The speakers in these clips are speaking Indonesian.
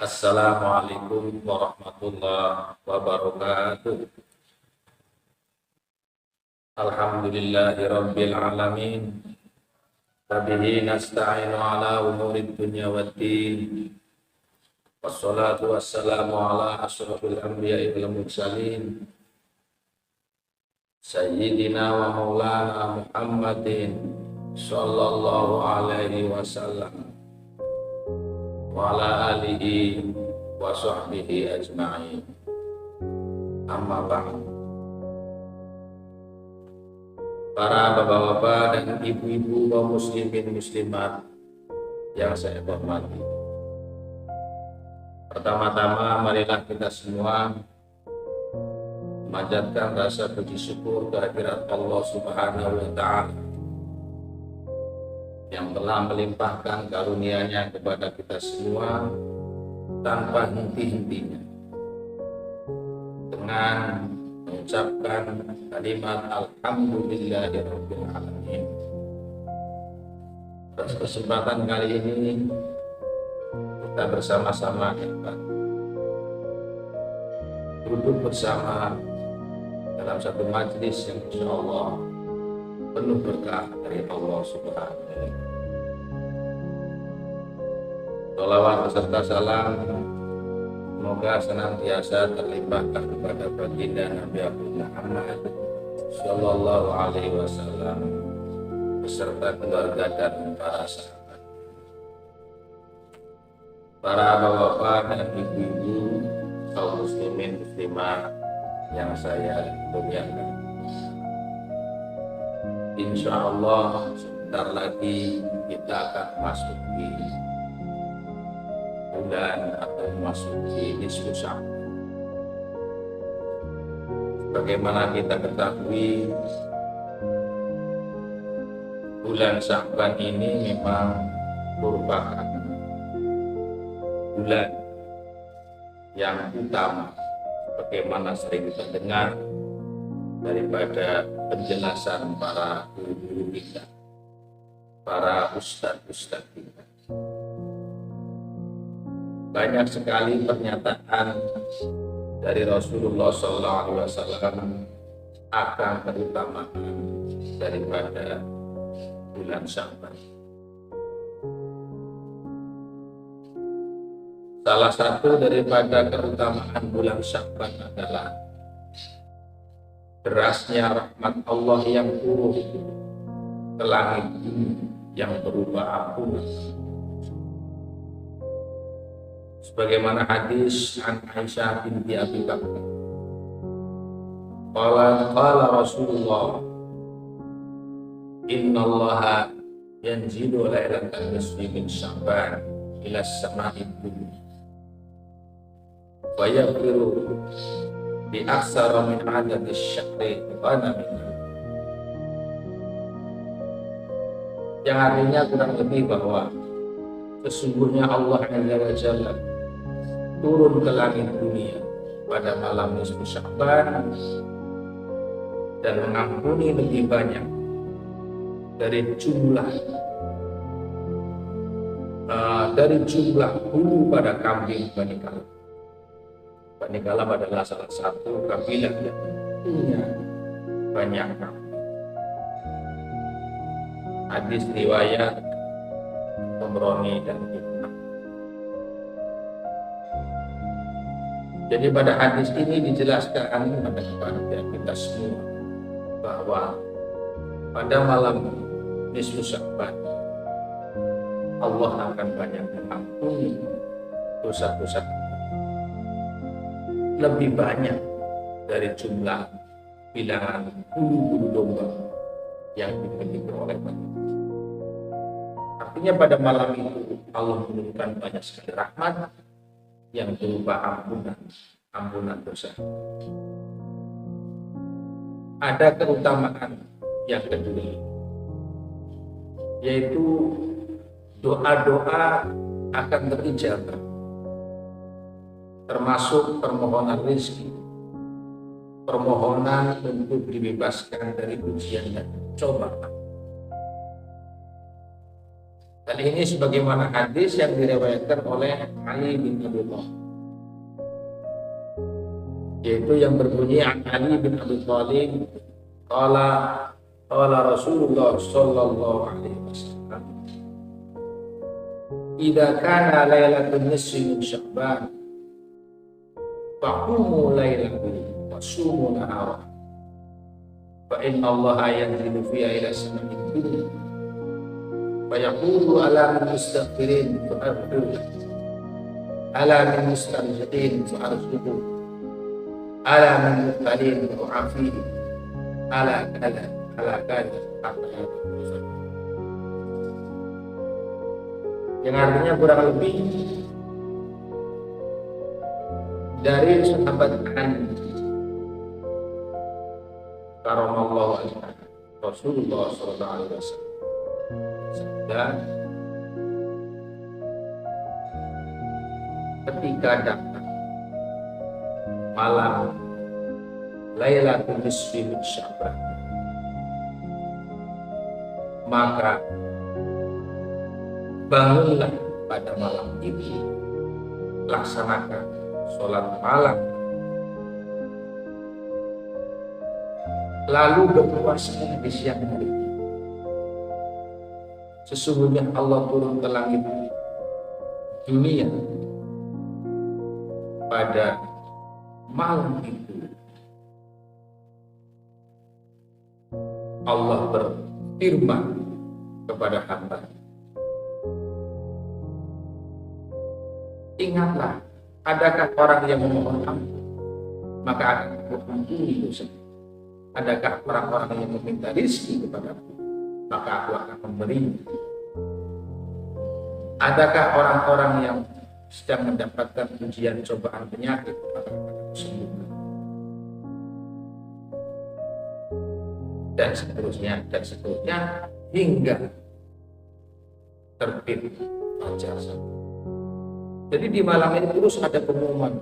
Assalamualaikum warahmatullahi wabarakatuh. Alhamdulillahi rabbil alamin. Wabihi nasta'inu ala umurid dunya waddin. Wassalatu wassalamu ala asyrafil anbiya'i wal mursalin. Sayyidina wa maulana Muhammadin sallallahu alaihi wasallam wa ala alihi wa sahbihi ajma'in. Amma ba'd. Para bapak-bapak dan ibu-ibu kaum muslimin muslimat yang saya hormati, pertama-tama marilah kita semua memanjatkan rasa puji syukur kehadirat Allah Subhanahu wa Ta'ala yang telah melimpahkan karunia-Nya kepada kita semua tanpa henti-hentinya, dengan mengucapkan kalimat alhamdulillahirabbil alamin. Pada kesempatan kali ini kita bersama-sama duduk bersama dalam satu majlis yang insya Allah penuh berkah dari Allah Subhanahu wa Ta'ala. Sholawat beserta salam semoga senantiasa terlimpahkan kepada baginda Nabi Muhammad Sallallahu Alaihi Wasallam beserta keluarga dan para sahabat. Para bapak-bapak dan ibu-ibu kaum muslimin muslimah yang saya muliakan, insya Allah sebentar lagi kita akan masuk di bulan atau masuk di nisfu Sya'ban. Bagaimana kita ketahui, bulan Sya'ban ini memang merupakan bulan yang utama, bagaimana sering kita dengar daripada penjelasan para guru kita, para ustadz kita. Banyak sekali pernyataan dari Rasulullah SAW akan keutamaan daripada bulan Sya'ban. Salah satu daripada keutamaan bulan Sya'ban adalah derasnya rahmat Allah yang turun ke langit bumi yang berupa ampunan. Sebagaimana hadis an Aisyah binti Abi Bakar, qala Rasulullah, innallaha yanzilu lailatan nisfi min Sya'ban ila as-sama'id dunya wa yaghfiru bi aksara min adadi syahri qanamin, yang artinya kurang lebih bahwa sesungguhnya Allah Azza wa Jalla turun ke langit dunia pada malam nisfu Sya'ban dan mengampuni lebih banyak dari jumlah bulu pada kambing Bani Kalab. Bani Kalab adalah salah satu kabilah yang punya banyak kambing. Hadis riwayat Tabrani dan Ibnu. Jadi pada hadis ini dijelaskan kepada kita semua bahwa pada malam nisfu Sya'ban Allah akan banyak mengampuni dosa-dosa lebih banyak dari jumlah bilangan bulu-bulu domba yang dimiliki oleh manusia. Artinya pada malam itu Allah menurunkan banyak sekali rahmat yang berupa ampunan dosa. Ada keutamaan yang kedua, yaitu doa-doa akan terijabah, termasuk permohonan rezeki, permohonan untuk dibebaskan dari ujian dan cobaan. Dan ini sebagaimana hadis yang diriwayatkan oleh Ali bin Abi Thalib, yaitu yang berbunyi Ali bin Abi Thalib qala Rasulullah sallallahu alaihi wasallam, idza kana lailatul nisfi min Sya'ban faqumu lailahu wa sumu nahara fa inna Allaha yanzilu fiha ila samai dunya fa yaqulu ala min mustaghfirin fa aghfir ala min mustarjidin fa arzuqu ala min mubtalin fa afihi ala kada yang artinya kurang lebih dari sahabat Ali karamallahu wajhahu Rasulullah sallallahu alaihi wasallam dan ketika datang malam Lailatul Nisfi min Sya'ban, maka bangunlah pada malam itu, laksanakan sholat malam, lalu berpuasa di siang hari. Sesungguhnya Allah turun ke langit dunia pada malam itu. Allah berfirman kepada hamba, ingatlah, adakah orang yang memohon ampun, maka akan aku ampuni dosa. Adakah orang-orang yang meminta rezeki kepadaku, maka aku akan memberinya. Adakah orang-orang yang sedang mendapatkan ujian cobaan penyakit, maka akan aku sembuhkan. Dan seterusnya hingga terbit fajar. Jadi di malam ini terus ada pengumuman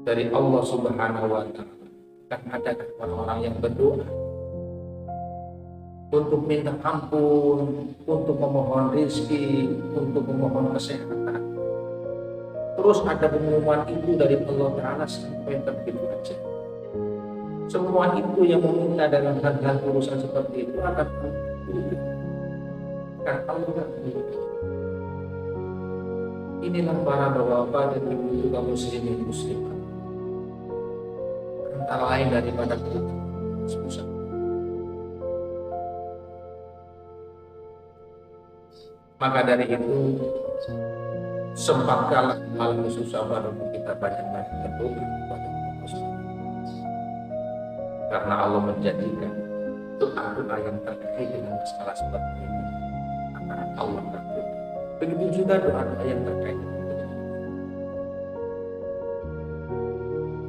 dari Allah Subhanahu wa Ta'ala, dan ada orang-orang yang berdoa untuk minta ampun, untuk memohon rezeki, untuk memohon kesehatan. Terus ada pengumuman itu dari Allah Ta'ala sampai terbit fajar. Semua itu yang meminta dalam hal-hal urusan seperti itu akan Allah. Inilah para bapak dan ibu kaum muslimin muslimat, antara lain daripada kita susah. Maka dari itu sempatkanlah malam susah baru kita banyak-banyak berdoa kepada Allah, karena Allah menjadikan doa-doa yang terkait dengan masalah seperti ini akan Allah kabulkan. Begitu juga doa-doa yang terkait dengan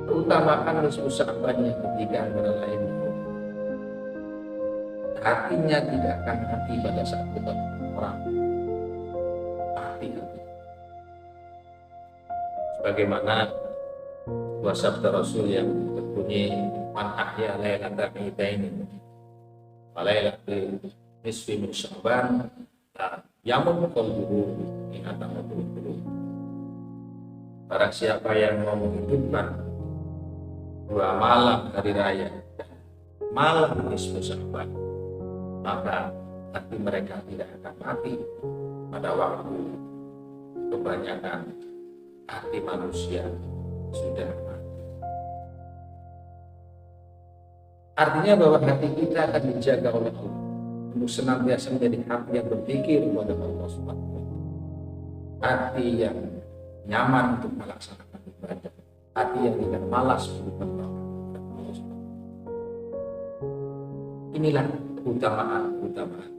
terutamakan Rasul sahabatnya ketika antara lain hatinya tidak akan mati pada saat bertemu orang, hati-hati. Sebagaimana sebuah sabda Rasul yang berbunyi, man ahya lailatan idaini wa lailatul nisfi min Sya'ban yamun qalbuhu min atamatul qulub. Barang siapa yang mau menghidupkan dua malam hari raya dan malam nisfu Sya'ban, maka hati mereka tidak akan mati pada waktu kebanyakan hati manusia sudah mati. Artinya bahwa hati kita akan dijaga oleh Allah untuk senantiasa menjadi hati yang berpikir kepada Allah Subhanahu wa Ta'ala, hati yang nyaman untuk melaksanakan ibadah, hati yang tidak malas untuk berdoa. Inilah keutamaan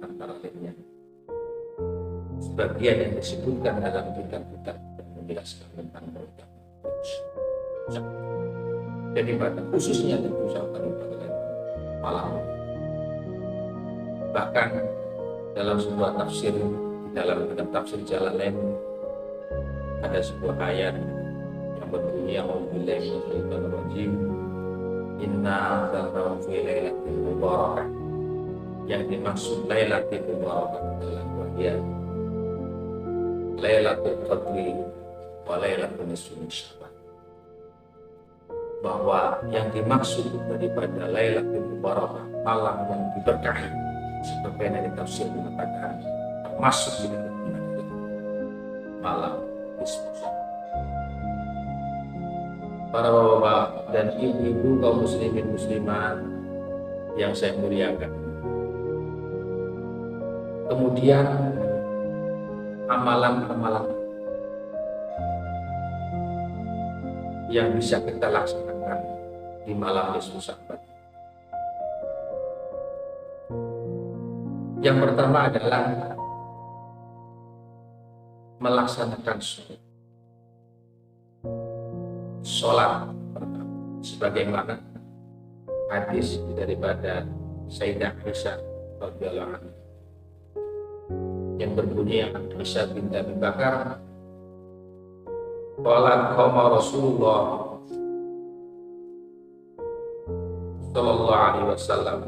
antara lainnya sebagian yang disebutkan dalam kitab-kitab yang menjelaskan tentang keutamaan. Jadi pada khususnya tentu saja malam. Bahkan dalam sebuah tafsir, dalam kitab tafsir Jalalain, ada sebuah ayat yang berbunyi a'udzubillahi minasyaitonir rajim, inna anzalnahu fi lailatin mubarakah yang dimaksud Lailatul Mubarakah adalah wahya Lailatul Qadri wa Lailatul Nisfi min Sya'ban, bahwa yang dimaksud daripada Lailatul Mubarakah, malam yang diberkahi, sebagian dari tafsir mengatakan termasuk di dalam malam nisfu Sya'ban. Para bapak dan ibu-ibu kaum muslimin muslimat yang saya muliakan, kemudian amalan-amalan yang bisa kita laksanakan di malam nisfu Sya'ban. Yang pertama adalah melaksanakan sholat sebagaimana hadis daripada Sayyidah Aisyah radhiyallahu anha yang berbunyi, Aisyah binti Abi Bakar qalat qama Rasulullah sallallahu alaihi wasallam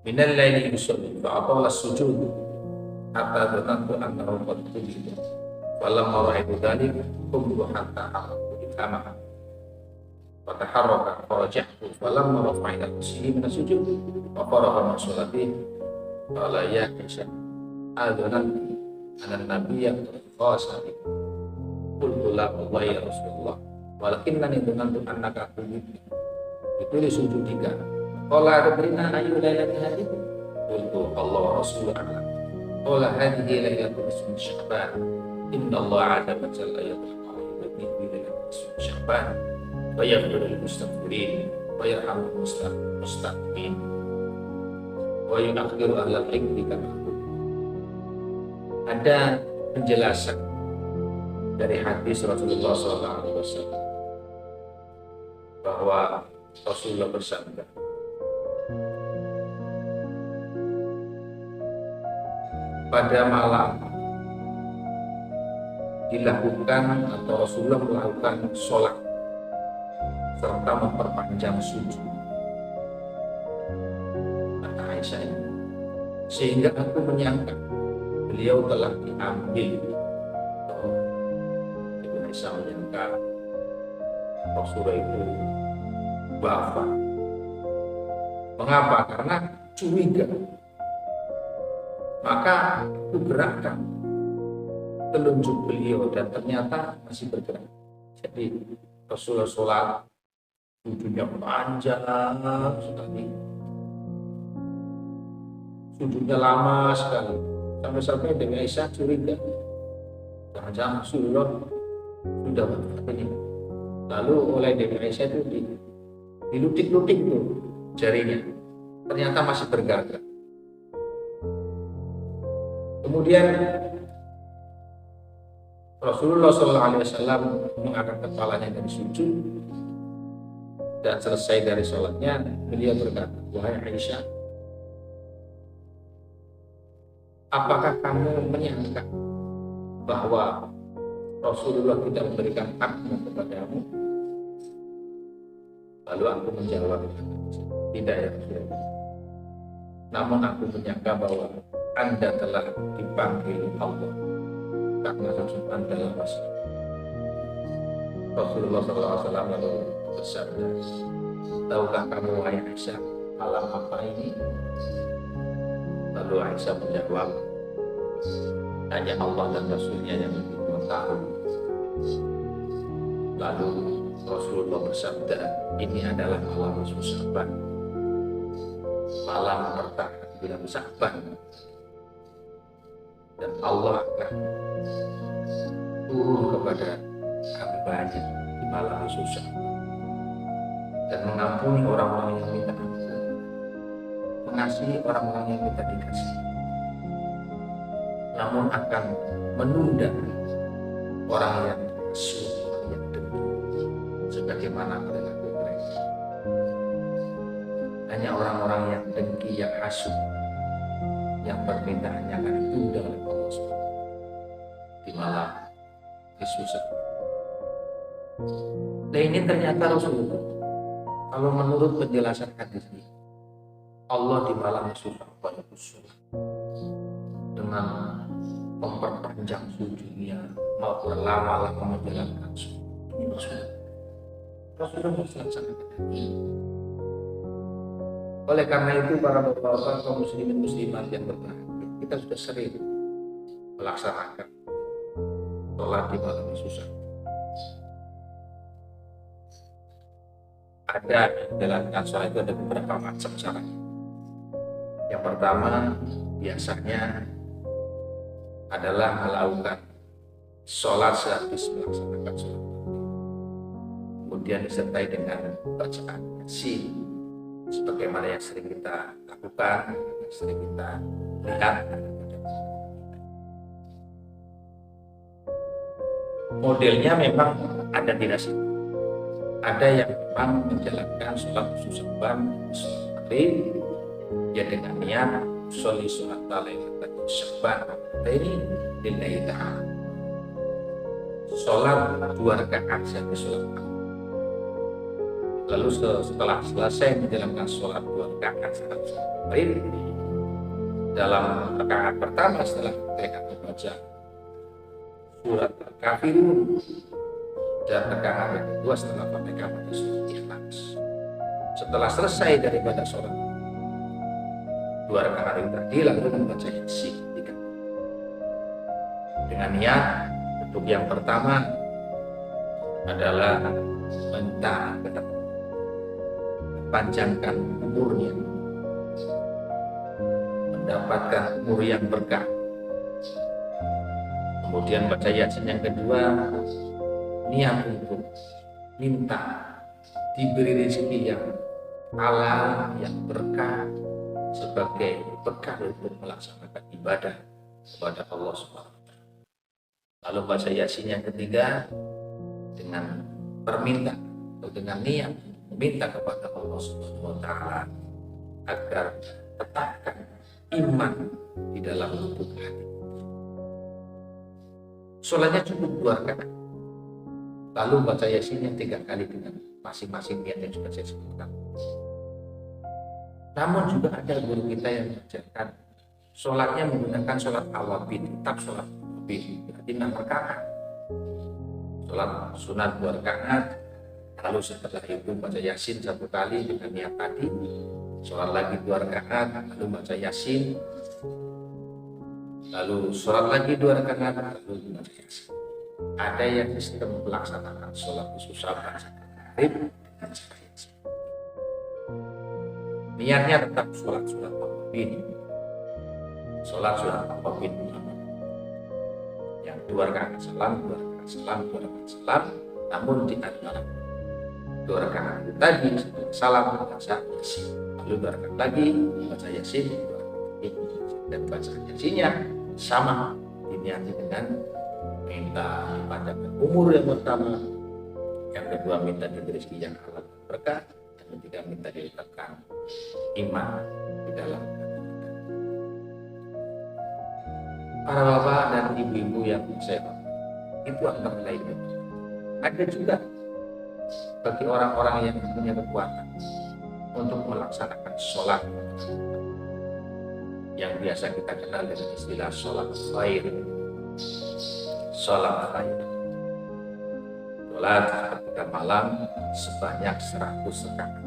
min al-laili yusalli fa atala as-sujud hatta dhanantu annahu qad qudita falamma ra'aytu dhalika qumtu hatta harraktu al-qamah wa taharraka faraja'tu falamma rafa'na al-kursi min as-sujud wa faraga min salatihi qala ya Aisyah adhanantu anna an-nabiyya qasani qultu la wallahi ya Rasulullah walakinnani dhanantu annaka qudita. Itu di sujud 3. Qala adrina ayu lailatin hadhihi qultu Allah wa rasuluhu a'lam. Qala hadhihi lailatul nisfi min Sya'ban inna Allah 'azza wa jalla yadhharu 'ala ibadihi lailatul nisfi min Sya'ban wa yaghfiru lil mustaghfirin wa yarhamu mustaqim wa yu'akhiru ahlal hikmi kama. Ada penjelasan dari hadis Rasulullah SAW bahwa Rasulullah bersabda, pada malam dilakukan atau Rasulullah melakukan sholat serta memperpanjang sujud. Kata Aisyah ini, sehingga aku menyangka beliau telah diambil. Ibu Aisyah menyangka Rasulullah itu wafat. Mengapa? Karena curiga. Maka aku gerakkan telunjuk beliau dan ternyata masih bergerak. Jadi Rasulullah sholat sujudnya panjang sekali, sujudnya lama sekali, sampai-sampai Dewi Aisyah curiga, jangan-jangan Rasulullah sudah wafat ini. Lalu oleh Dewi Aisyah itu dilutik-lutik tuh jarinya, ternyata masih bergerak. Kemudian Rasulullah SAW mengangkat kepalanya dari sujud dan selesai dari sholatnya, beliau berkata, wahai Aisyah, apakah kamu menyangka bahwa Rasulullah tidak memberikan hakmu kepadamu? Lalu aku menjawab, tidak ya Rasulullah. Namun aku menyangka bahwa Anda telah dipanggil Allah karena sosok Anda lepas. Rasulullah SAW lalu bersabda, tahukah kamu wahai Aisyah malam apa ini? Lalu Aisyah menjawab, hanya Allah dan Rasulnya yang lebih mengetahui. Lalu Rasulullah bersabda, ini adalah malam nisfu Sya'ban, malam pertama bulan Sya'ban, dan Allah akan turun kepada hambanya di malam nisfu Sya'ban dan mengampuni orang-orang yang minta ampun, mengasihi orang-orang yang minta dikasih, namun akan menunda orang yang hasut, yang dengki, sebagaimana perilaku mereka. Hanya orang-orang yang dengki, yang hasut, yang permintaannya akan ditunda oleh Allah SWT di malam nisfu Sya'ban. Nah, ini ternyata Rasulullah, kalau menurut penjelasan hadis ini, Allah di malam susah banyak sholat dengan memperpanjang sujudnya, mau berlama-lama menjalankan sholat. Ini Rasulullah melaksanakan. Oleh karena itu para bapak-bapak kaum muslimin muslimat yang berbahagia, kita sudah sering melaksanakan sholat di malam susah. Ada menjalankan sholat itu ada beberapa macam caranya. Yang pertama biasanya adalah melakukan sholat sehabis melaksanakan sholat, kemudian disertai dengan bacaan Yasin sebagaimana yang sering kita lakukan, yang sering kita lihat. Modelnya memang ada tidak sih? Ada yang memang menjalankan sholat khususan sholat maghrib ya dengan niat sholli sholat lailatul syabban ini lillahi ta'ala, sholat 2 rakaat saja sholat maghrib. Lalu setelah selesai menjalankan sholat 2 rakaat sholat maghrib, dalam rakaat pertama setelah mereka membaca surat Al-Kafirun dan rakaat yang kedua setelah mereka membaca surat Ikhlas. Setelah selesai daripada sholat 2 rakaat itu tadi, lalu membaca Yasin dengan niat untuk yang pertama adalah minta panjangkan umurnya, mendapatkan umur yang berkah. Kemudian baca Yasin yang kedua, niat untuk minta diberi rezeki yang halal, yang berkah sebagai berkah untuk melaksanakan ibadah kepada Allah Subhanahu wa Ta'ala. Lalu baca Yasin yang ketiga dengan permintaan atau dengan niat meminta kepada Allah Subhanahu wa Ta'ala agar tetapkan iman di dalam lubuk hati. Sholatnya cukup 2 rakaat. Lalu baca Yasinnya 3 kali dengan masing-masing niat yang sudah saya sebutkan. Namun juga ada guru kita yang mengajarkan sholatnya menggunakan sholat awabin, tetap sholat awabin, berarti 6 rakaat. Sholat sunat 2 rakaat, lalu setelah itu baca Yasin 1 kali dengan niat tadi, sholat lagi 2 rakaat, lalu baca Yasin, lalu sholat lagi 2 rakaat, lalu baca Yasin. Ada yang sistem melaksanakan sholat khusus baca maghrib dengan cara Yasin. Niatnya tetap sholat awabin, sholat awabin yang 2 rakaat salam, 2 rakaat salam, 2 rakaat salam, namun di antara 2 rakaat itu tadi salam baca Yasin, lalu 2 rakaat lagi baca Yasin, 2 rakaat dan baca Yasinnya sama diniati dengan minta panjangkan umur yang pertama, yang kedua minta diberi rezeki yang halal berkah, yang ketiga minta diletakkan iman di dalam hati kita. Para bapak dan ibu-ibu yang saya hormati, itu antara lain. Ada juga bagi orang-orang yang punya kekuatan untuk melaksanakan sholat yang biasa kita kenal dengan istilah sholat khair. Sholat khair, sholat ketika malam sebanyak 100 rakaat,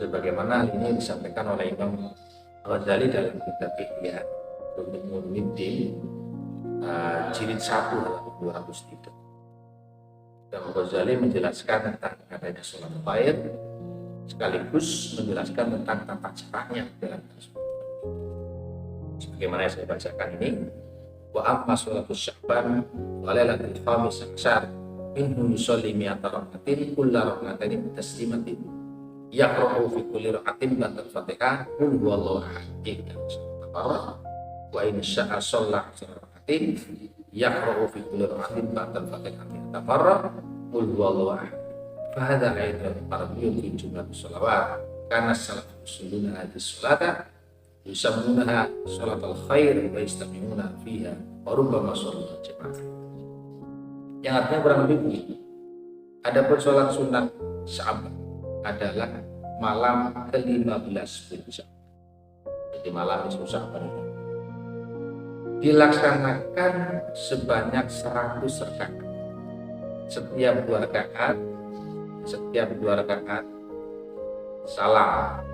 sebagaimana ini disampaikan oleh Imam Ghazali dalam kitab Ihya Ulumuddin jilid 1 halaman 203. Imam Ghazali menjelaskan tentang adanya sholat khair sekaligus menjelaskan tentang tata caranya dalam sholat. Sebagaimana yang saya bacakan ini, wa amma sholatus sya'ban wa lailatul khamis asyar minhu yusalli mi'ata rak'atin kulla rak'atin bitaslimatin yaqra'u fi kulli rak'atin ba'da al-fatihah qul huwallahu ahad wa in sya'a shalla 'ashara rak'atin yaqra'u fi kulli rak'atin ba'da al-fatihah tafarra qul huwallahu ahad fa hadha aidan fardiyun fi jumlatus shalawat kana as-salafu yusalluna hadhihi as-salata yusammunaha sholatul khair wa yastami'una fiha wa rubbama sholatul jamaah. Yang artinya kurang lebih begini. Adapun sholat sunat Sya'ban adalah malam ke-15 puncak. Jadi malam nisfu Sya'ban dilaksanakan sebanyak 100 rakaat. Setiap dua rakaat salam.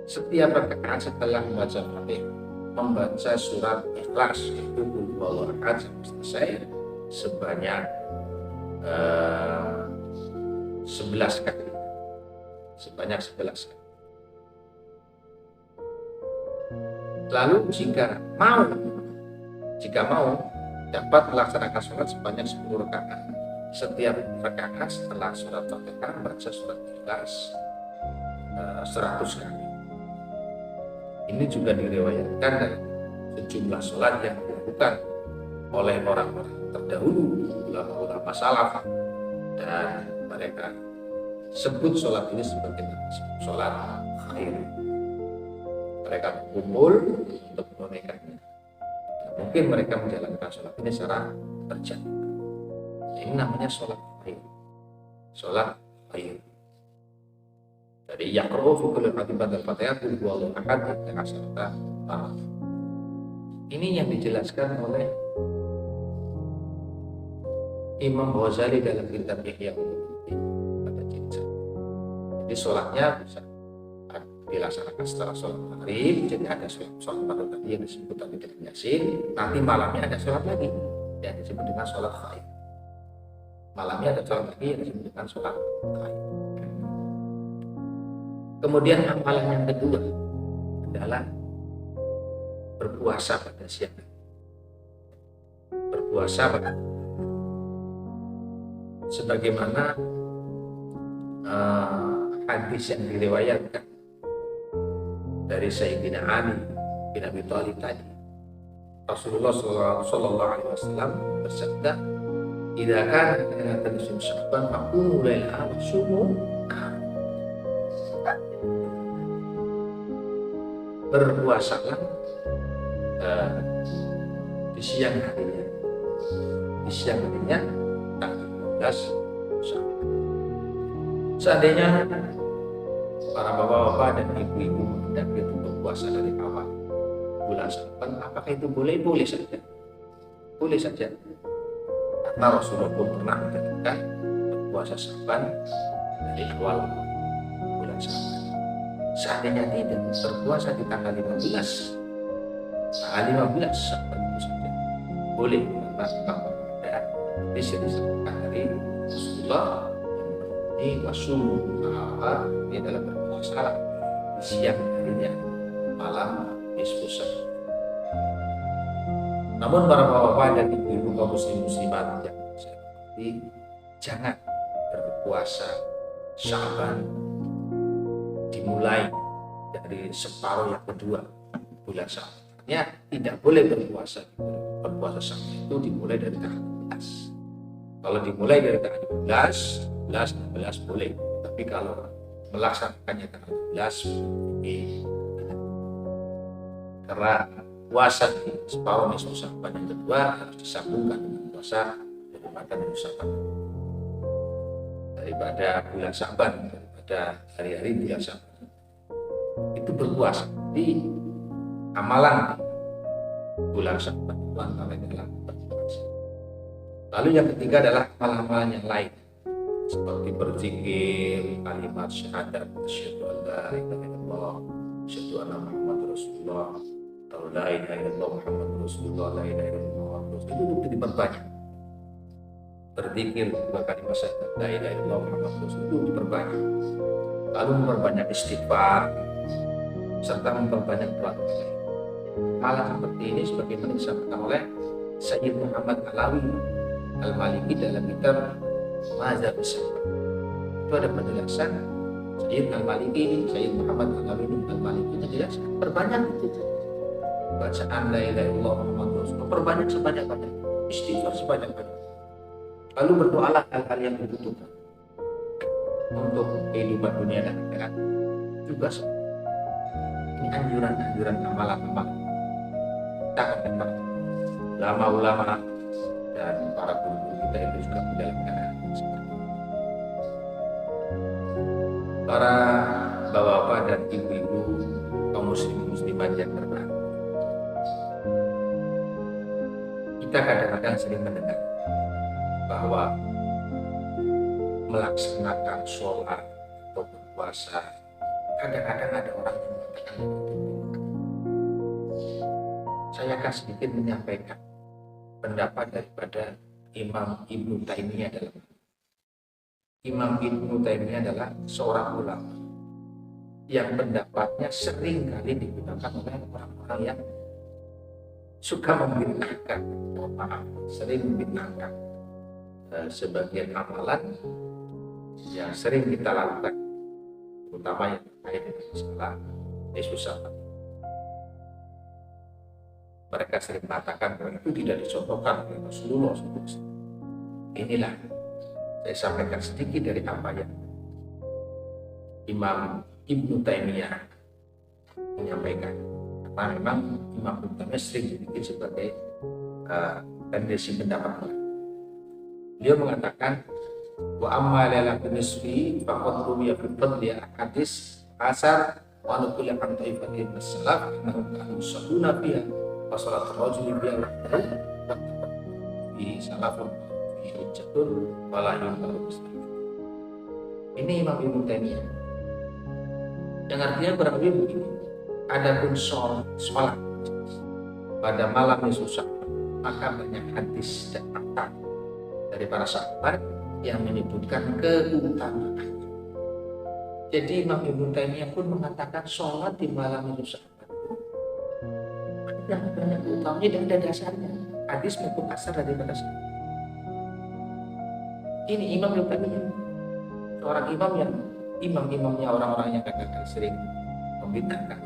Setiap rakaat setelah membaca Fatihah membaca surat Ikhlas, itu qul huwallahu ahad sampai selesai sebanyak 11 kali. Sebanyak 11 kali. Lalu jika mau dapat melaksanakan sholat sebanyak 10 rakaat. Setiap rakaat setelah surat Fatihah baca surat Ikhlas 100 kali. Ini juga diriwayatkan dari sejumlah sholat yang dilakukan oleh orang-orang terdahulu, ulama-ulama salaf, dan mereka sebut sholat ini sebagai sholat khair. Mereka berkumpul untuk menunaikannya. Mungkin mereka menjalankan sholat ini secara berjamaah. Ini namanya sholat khair. Sholat khair. Jadi yaqra'u fi kulli rakatin ba'dal Fatihah qul huwallahu ahad asyrata marrat. Ini yang dijelaskan oleh Imam Ghazali dalam kitab Ihya Ulumuddin pada jilid 1. Jadi sholatnya bisa dilaksanakan setelah sholat maghrib. Jadi ada sholat maghrib tadi yang disebut tadi dengan Yasin. Nanti malamnya ada sholat lagi yang disebut dengan sholat khair. Malamnya ada sholat lagi yang disebut dengan sholat khair. Kemudian amalan yang kedua adalah berpuasa pada siang hari. Berpuasa pada sebagaimana hadis yang diriwayatkan dari Sayyidina Ali bin Abi Thalib tadi. Rasulullah sallallahu alaihi wasallam bersabda, "Idza kana lailatul Sya'ban faqumu lailaha wa sumu." Berpuasalah di siang harinya. Di siang harinya tanggal 15 Sya'ban. Seandainya para bapak-bapak dan ibu-ibu hendak itu berpuasa dari awal bulan Sya'ban, apakah itu boleh? Boleh saja. Boleh saja. Karena Rasulullah pun pernah menjalankan berpuasa Sya'ban dari awal bulan Sya'ban. Seandainya tidak berpuasa di tanggal 15 Sya'ban itu saja boleh, karena ada disebutkan dari Rasulullah ini wasum ini adalah berpuasa di siang harinya malam nisfu Sya'ban. Namun para bapak dan ibu-ibu kaum muslimat yang saya hormati, jangan berpuasa Sya'ban dimulai dari separuh yang kedua bulan Sya'ban. Ya, tidak boleh berpuasa Sya'ban itu dimulai dari tanggal 12. Kalau dimulai dari tanggal 16 boleh, tapi kalau melaksanakannya tanggal 12 karena puasa di separuh nisfu Sya'ban yang kedua harus disambungkan dengan puasa daripada nisfu Sya'ban daripada bulan Sya'ban, daripada hari-hari bulan Sya'ban. Itu berpuasa di amalan bulan Sya'ban itu antara adalah berpuasa. Lalu yang ketiga adalah amalan-amalan yang lain seperti berzikir, kalimat syahadat, asyhadu an la ilaha illallah, asyhadu anna Muhammadar Rasulullah, atau la ilaha illallah Muhammadur Rasulullah, la ilaha illallah Rasulullah. Itu diperbanyak. Berzikir dua kalimat syahadat, la ilaha illallah Muhammadur Rasulullah, itu diperbanyak. Lalu memperbanyak istighfar serta memperbanyak doa. Malah seperti ini sebagaimana disampaikan oleh Sayyid Muhammad Alawi Al-Maliki dalam kitab Mazhab Syaf'i. Itu ada penjelasan Sayyid Al-Maliki, Sayyid Muhammad Alawi Al-Maliki menjelaskan perbanyak itu bacaan la ilaha illallah Muhammadur Rasulullah, perbanyak sebanyak-banyak, istighfar sebanyak-banyak. Lalu berdoalah hal-hal yang dibutuhkan untuk kehidupan dunia dan akhirat juga. Ini anjuran-anjuran amalan-amalan kita akan ulama-ulama dan para guru kita itu juga menjalankan hal seperti itu. Para bapak-bapak dan ibu-ibu kaum muslimin muslimat yang terhormat, kita kadang-kadang sering mendengar bahwa melaksanakan sholat atau berpuasa, kadang-kadang ada orang yang mengatakan, saya akan sedikit menyampaikan pendapat daripada Imam Ibnu Taimiyah adalah seorang ulama yang pendapatnya sering kali digunakan oleh orang-orang yang suka membid'ahkan, sering membid'ahkan sebagian amalan yang sering kita lakukan, terutama yang terkait dengan masalah Yesus Sabat. Mereka sering mengatakan bahwa itu tidak dicontohkan oleh Rasulullah SAW. Inilah saya sampaikan sedikit dari apa yang Imam Ibnu Taimiyah menyampaikan. Karena memang Imam Ibnu Taimiyah sering dibikin sebagai tendensi pendapat. Beliau mengatakan, wa amma lalaku nisfi faqad rumiya fi fadli hadis asar wa nukul an taifatin as-salaf annahum kanu yusalluna biha wa salat rajuli biha fi salafun fi hujjatun wa la yunkaru muslim. Ini Imam Ibnu Taimiyah yang artinya kurang lebih begini, adapun sholat pada malam Yesus Sabat, maka banyak hadis dan fakta dari para sahabat yang menyebutkan keutamaan. Jadi Imam Ibnu Taimiyah pun mengatakan sholat di malam Yesus Sabat yang banyak keutamaannya dan ada dasarnya, hadis maupun asar dari para sahabat. Ini Imam Ibnu Taimiyah, seorang imam yang imam-imamnya orang-orang yang kadang-kadang sering membid'ahkan.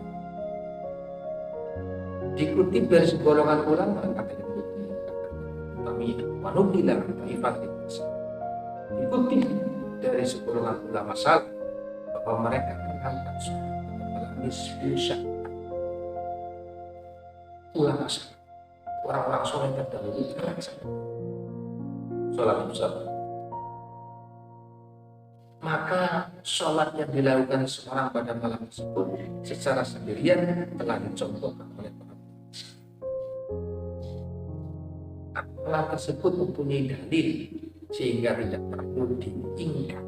Dikutip dari segolongan ulama, kata kami manukila ifatin, dikutip dari segolongan ulama salaf bahwa mereka mengangkat sholat nisfu ulama salaf, orang-orang soleh terdahulu sholat Sabat. Maka sholat yang dilakukan seorang pada malam tersebut secara sendirian telah dicontohkan oleh para malam tersebut mempunyai dalil sehingga tidak perlu diingkar.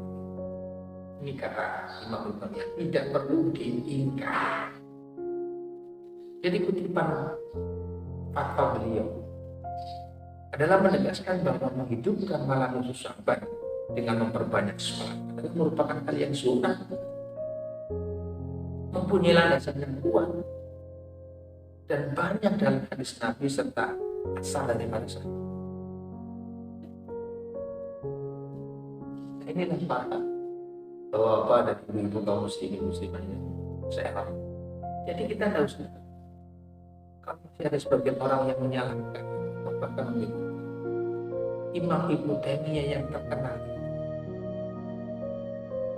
Ini kata Imam Ibnu Taimiyah, tidak perlu diingkar. Jadi kutipan fatwa beliau adalah menegaskan bahwa menghidupkan malam Yesus Sabat dengan memperbanyak sholat adalah merupakan hal yang sunnah, mempunyai landasan yang kuat dan banyak dalam hadis Nabi serta asal dari para sahabat. Inilah para bapak dan ibu-ibu kaum muslimin muslimahnya saya harap. Jadi kita tidak usah kalau ada sebagian orang yang menyalahkan bahkan Imam Ibnu Taimiyah yang terkenal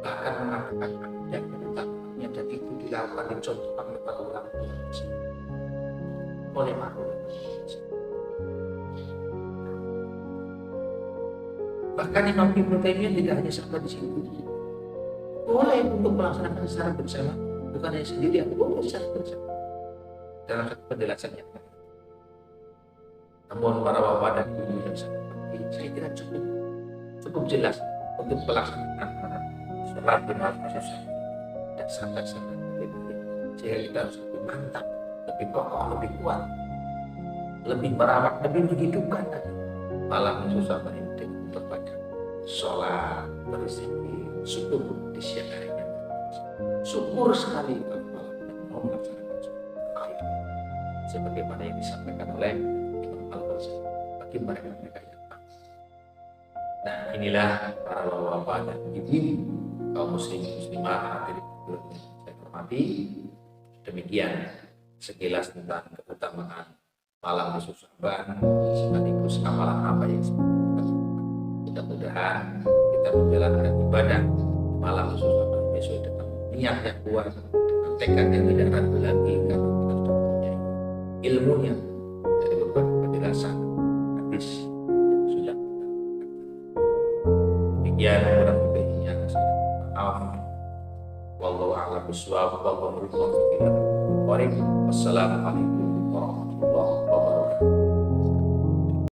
bahkan mengatakan ada keutamaannya dan itu dilakukan dicontohkan oleh para ulama oleh para ulama. Bahkan Imam Ibnu Taimiyah tidak hanya sampai di situ, boleh untuk melaksanakan secara bersama, bukan hanya sendirian, boleh secara bersama dalam satu penjelasan yang lain. Namun para bapak dan ibu yang saya kira cukup jelas untuk pelaksanaan sholat di malam Yesus dan sangat-sangat lebih, sehingga kita harus lebih mantap, lebih kokoh, lebih kuat, lebih merawat, lebih menghidupkan lagi malam Yesus Sabat ini dengan memperbanyak sholat, berzikir, syukur di siang harinya. Syukur sekali kalau malam mau melaksanakan sholat sebagaimana yang disampaikan oleh Imam Al-Ghazali bagi mereka yang nah, inilah para bapak dan ibu kaum muslimin muslimah hadirin yang saya hormati. Demikian sekilas tentang keutamaan malam Yesus Sabat sekaligus amalan apa yang mudah-mudahan kita menjalankan ibadah malam Yesus Sabat sesuai dengan niat yang kuat, dengan tekad yang tidak ragu lagi, karena kita sudah mempunyai ilmunya dari berbagai penjelasan hadis yang sudah demikian kurang lebihnya saya maaf. a'lam bishawab. Wassalamualaikum